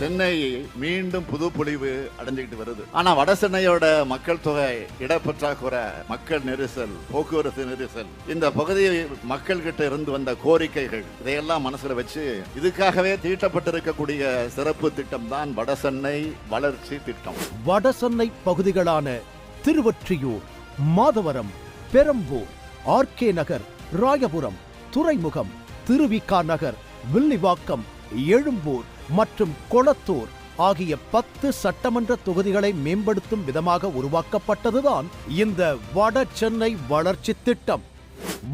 சென்னை மீண்டும் புதுப்பொலிவு அடைஞ்சுக்கிட்டு வருது. ஆனா வட சென்னையோட மக்கள் தொகை, இடப்பற்றாக்குறை, மக்கள் நெரிசல், போக்குவரத்து நெரிசல், இந்த பகுதி மக்கள் கிட்ட இருந்து வந்த கோரிக்கைகள், இதையெல்லாம் மனசுல வச்சு இதுக்காகவே தீட்டப்பட்டிருக்கக்கூடிய சிறப்பு திட்டம் தான் வடசென்னை வளர்ச்சி திட்டம். வடசென்னை பகுதிகளான திருவொற்றியூர், மாதவரம், பெரம்பூர், ஆர்கே நகர், ராயபுரம், துறைமுகம், திருவிக நகர், வில்லிவாக்கம், எழும்பூர் மற்றும் கொளத்தூர் ஆகிய 10 சட்டமன்ற தொகுதிகளை மேம்படுத்தும் விதமாக உருவாக்கப்பட்டதுதான் இந்த வட சென்னை வளர்ச்சி திட்டம்.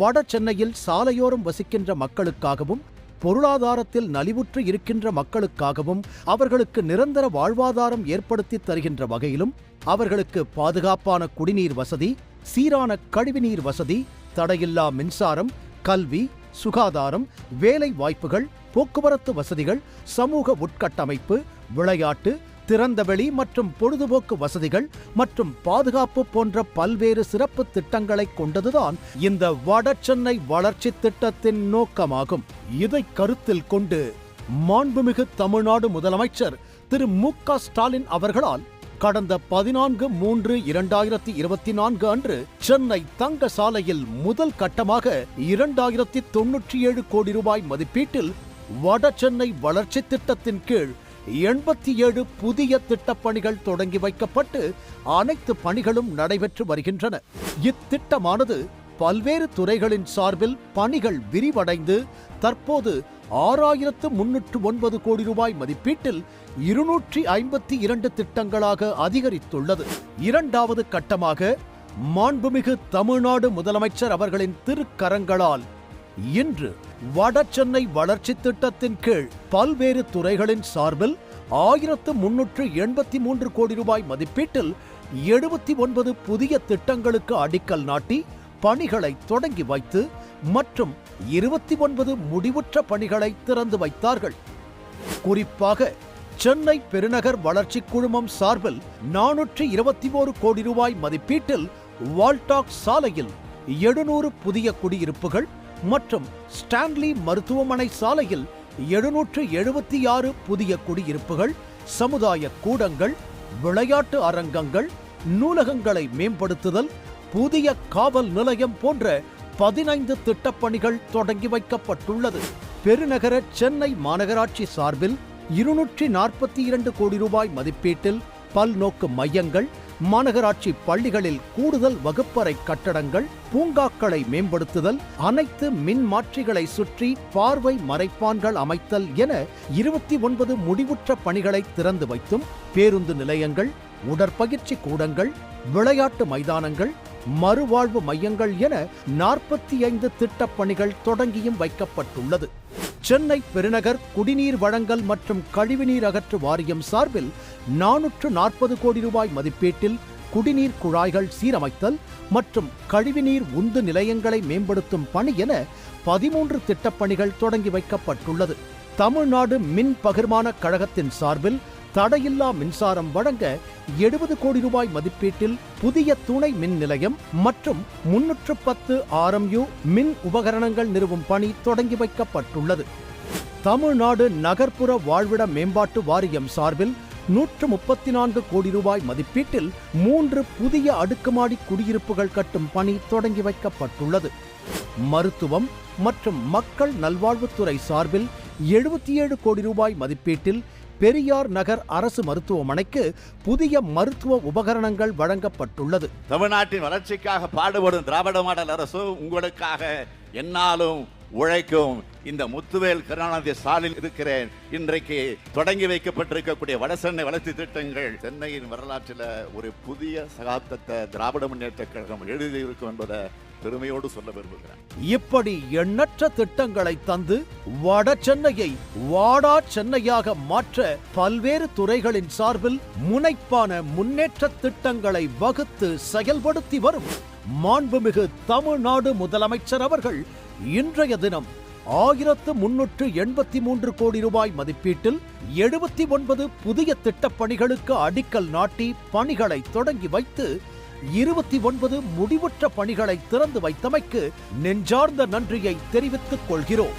வட சென்னையில் சாலையோரம் வசிக்கின்ற மக்களுக்காகவும், பொருளாதாரத்தில் நலிவுற்று இருக்கின்ற மக்களுக்காகவும், அவர்களுக்கு நிரந்தர வாழ்வாதாரம் ஏற்படுத்தி தருகின்ற வகையிலும், அவர்களுக்கு பாதுகாப்பான குடிநீர் வசதி, சீரான கழிவுநீர் வசதி, தடையில்லா மின்சாரம், கல்வி, சுகாதாரம், வேலை வாய்ப்புகள், போக்குவரத்து வசதிகள், சமூக உட்கட்டமைப்பு, விளையாட்டு, திறந்தவெளி மற்றும் பொழுதுபோக்கு வசதிகள் மற்றும் பாதுகாப்பு போன்ற பல்வேறு சிறப்பு திட்டங்களை கொண்டதுதான் இந்த வடசென்னை வளர்ச்சி திட்டத்தின் நோக்கமாகும். இதை கருத்தில் கொண்டு மாண்புமிகு தமிழ்நாடு முதலமைச்சர் திரு மு.க. ஸ்டாலின் அவர்களால் கடந்த 14/3/2024 அன்று சென்னை தங்க சாலையில் முதல் கட்டமாக 2097 கோடி ரூபாய் மதிப்பீட்டில் வட சென்னை வளர்ச்சி திட்டத்தின் கீழ் 87 புதிய திட்டப்பணிகள் தொடங்கி வைக்கப்பட்டு அனைத்து பணிகளும் நடைபெற்று வருகின்றன. இத்திட்டமானது பல்வேறு துறைகளின் சார்பில் பணிகள் விரிவடைந்து தற்போது 6309 கோடி ரூபாய் மதிப்பீட்டில் 252 திட்டங்களாக அதிகரித்துள்ளது. இரண்டாவது கட்டமாக மாண்புமிகு தமிழ்நாடு முதலமைச்சர் அவர்களின் திருக்கரங்களால் இன்று வட சென்னை வளர்ச்சி திட்டத்தின் கீழ் பல்வேறு துறைகளின் சார்பில் 1383 கோடி ரூபாய் மதிப்பீட்டில் 79 புதிய திட்டங்களுக்கு அடிக்கல் நாட்டி பணிகளை தொடங்கி வைத்து மற்றும் 29 முடிவுற்ற பணிகளை திறந்து வைத்தார்கள். குறிப்பாக சென்னை பெருநகர் வளர்ச்சி குழுமம் சார்பில் 421 கோடி ரூபாய் மதிப்பீட்டில் வால்டாக் சாலையில் 700 புதிய குடியிருப்புகள் மற்றும் ஸ்டான்லி மருத்துவமனை சாலையில் 776 புதிய குடியிருப்புகள், சமுதாய கூடங்கள், விளையாட்டு அரங்கங்கள், நூலகங்களை மேம்படுத்துதல், புதிய காவல் நிலையம் போன்ற 15 திட்டப்பணிகள் தொடங்கி வைக்கப்பட்டுள்ளது. பெருநகர சென்னை மாநகராட்சி சார்பில் 242 கோடி ரூபாய் மதிப்பீட்டில் பல்நோக்கு மையங்கள், மாநகராட்சி பள்ளிகளில் கூடுதல் வகுப்பறை கட்டடங்கள், பூங்காக்களை மேம்படுத்துதல், அனைத்து மின் மாற்றிகளை சுற்றி பார்வை மறைப்பான்கள் அமைத்தல் என 29 முடிவுற்ற பணிகளை திறந்து வைத்தும், பேருந்து நிலையங்கள், உடற்பயிற்சி கூடங்கள், விளையாட்டு மைதானங்கள், மறுவாழ்வு மையங்கள் என 45 திட்டப்பணிகள் தொடங்கியும் வைக்கப்பட்டுள்ளது. சென்னை பெருநகர் குடிநீர் வழங்கல் மற்றும் கழிவுநீர் அகற்று வாரியம் சார்பில் 440 கோடி ரூபாய் மதிப்பீட்டில் குடிநீர் குழாய்கள் சீரமைத்தல் மற்றும் கழிவுநீர் உந்து நிலையங்களை மேம்படுத்தும் பணி என 13 திட்டப்பணிகள் தொடங்கி வைக்கப்பட்டுள்ளது. தமிழ்நாடு மின் பகிர்மான கழகத்தின் சார்பில் தடையில்லா மின்சாரம் வழங்க 70 கோடி ரூபாய் மதிப்பீட்டில் புதிய துணை மின் நிலையம் மற்றும் 310 RMU மின் உபகரணங்கள் நிறுவும் பணி தொடங்கி வைக்கப்பட்டுள்ளது. தமிழ்நாடு நகர்ப்புற வாழ்விட மேம்பாட்டு வாரியம் சார்பில் 134 கோடி ரூபாய் மதிப்பீட்டில் 3 புதிய அடுக்குமாடி குடியிருப்புகள் கட்டும் பணி தொடங்கி வைக்கப்பட்டுள்ளது. மருத்துவம் மற்றும் மக்கள் நல்வாழ்வுத்துறை சார்பில் 77 கோடி ரூபாய் மதிப்பீட்டில் பெரியார் நகர் அரசு மருத்துவமனைக்கு புதிய மருத்துவ உபகரணங்கள் வழங்கப்பட்டுள்ளது. தமிழ்நாட்டின் வளர்ச்சிக்காக பாடுபடும் திராவிட மாடல் அரசு உங்களுக்காக என்னாலும் உழைக்கும். இந்த முத்துவேல் கருணாநிதி ஸ்டாலின் இருக்கிறேன். இன்றைக்கு தொடங்கி வைக்கப்பட்டிருக்கக்கூடிய வடசென்னை வளர்ச்சி திட்டங்கள் சென்னையின் வரலாற்றில் ஒரு புதிய சகாப்தத்தை திராவிட முன்னேற்ற கழகம் எழுதியிருக்கும் என்பதை பெருமையோடு சொல்ல விரும்புகிறேன். இப்படி எண்ணற்ற திட்டங்களை தந்து வட சென்னையை வாடா சென்னையாக மாற்ற பல்வேறு துறைகளின் சார்பில் முனைப்பான முன்னேற்ற திட்டங்களை வகுத்து செயல்படுத்தி வரும் மாண்புமிகு தமிழ்நாடு முதலமைச்சர் அவர்கள் இன்றைய தினம் 1383 கோடி ரூபாய் மதிப்பீட்டில் 79 புதிய திட்டப்பணிகளுக்கு அடிக்கல் நாட்டி பணிகளை தொடங்கி வைத்து 29 முடிவுற்ற பணிகளை திறந்து வைத்தமைக்கு நெஞ்சார்ந்த நன்றியை தெரிவித்துக் கொள்கிறோம்.